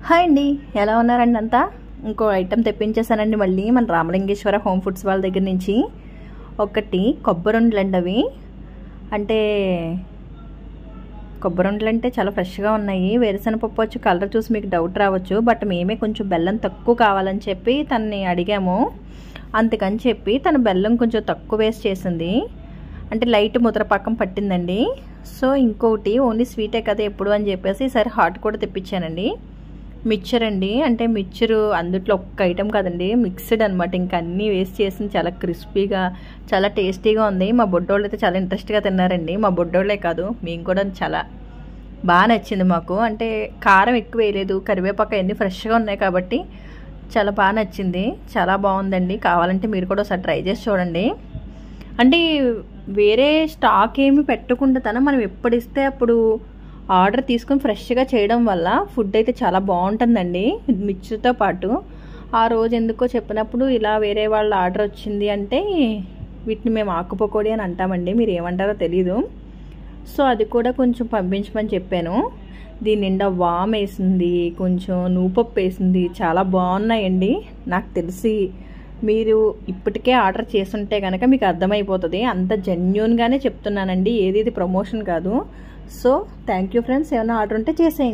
Hi అండి, ఎలా ఉన్నారండి అంతా? ఇంకో ఐటెం తెప్పించేసానండి మళ్ళీ మన రామలింగేశ్వర హోమ్ ఫుడ్స్ వాళ్ళ దగ్గర నుంచి. ఒకటి కొబ్బరుండలు అండి. అవి అంటే కొబ్బరుండలు అంటే చాలా ఫ్రెష్గా ఉన్నాయి. వేరుశనగపప్పు వచ్చి కలర్ చూసి మీకు డౌట్ రావచ్చు, బట్ మేమే కొంచెం బెల్లం తక్కువ కావాలని చెప్పి తనని అడిగాము. అందుకని చెప్పి తన బెల్లం కొంచెం తక్కువ వేస్ట్ చేసింది, అంటే లైట్ ముద్ర పక్కన పట్టిందండి. సో ఇంకొకటి ఓన్లీ స్వీటే కదా ఎప్పుడు అని చెప్పేసి ఈసారి హాట్ కూడా తెప్పించానండి. మిక్చర్ అండి, అంటే మిక్చరు అందుట్లో ఒక్క ఐటెం కాదండి, మిక్స్డ్ అనమాట. ఇంకా అన్నీ వేస్ట్ చేసింది, చాలా క్రిస్పీగా చాలా టేస్టీగా ఉంది. మా బొడ్డోళ్ళు అయితే చాలా ఇంట్రెస్ట్గా తిన్నారండి. మా బొడ్డోళ్ళే కాదు, మేము కూడా చాలా బాగా నచ్చింది మాకు. అంటే కారం ఎక్కువ వేయలేదు, కరివేపాకు అన్నీ ఫ్రెష్గా ఉన్నాయి కాబట్టి చాలా బాగా నచ్చింది. చాలా బాగుందండి. కావాలంటే మీరు కూడా ఒకసారి ట్రై చేసి చూడండి. అంటే వేరే స్టాక్ ఏమి పెట్టకుండా మనం ఎప్పుడు ఇస్తే అప్పుడు ఆర్డర్ తీసుకొని ఫ్రెష్గా చేయడం వల్ల ఫుడ్ అయితే చాలా బాగుంటుందండి మిక్చర్తో పాటు. ఆ రోజు ఎందుకో చెప్పినప్పుడు ఇలా వేరే వాళ్ళ ఆర్డర్ వచ్చింది అంటే వీటిని మేము ఆకుపకోడి అని అంటామండి, మీరు ఏమంటారో తెలీదు. సో అది కూడా కొంచెం పంపించమని చెప్పాను. దీని నిండా వామ్ వేసింది, కొంచెం నూపప్పు వేసింది, చాలా బాగున్నాయండి. నాకు తెలిసి మీరు ఇప్పటికే ఆర్డర్ చేస్తుంటే కనుక మీకు అర్థమైపోతుంది. అంత జెన్యూన్గానే చెప్తున్నానండి, ఏది ప్రమోషన్ కాదు. So thank you friends. ఏమైనా ఆర్డర్ ఉంటే చేసేయండి.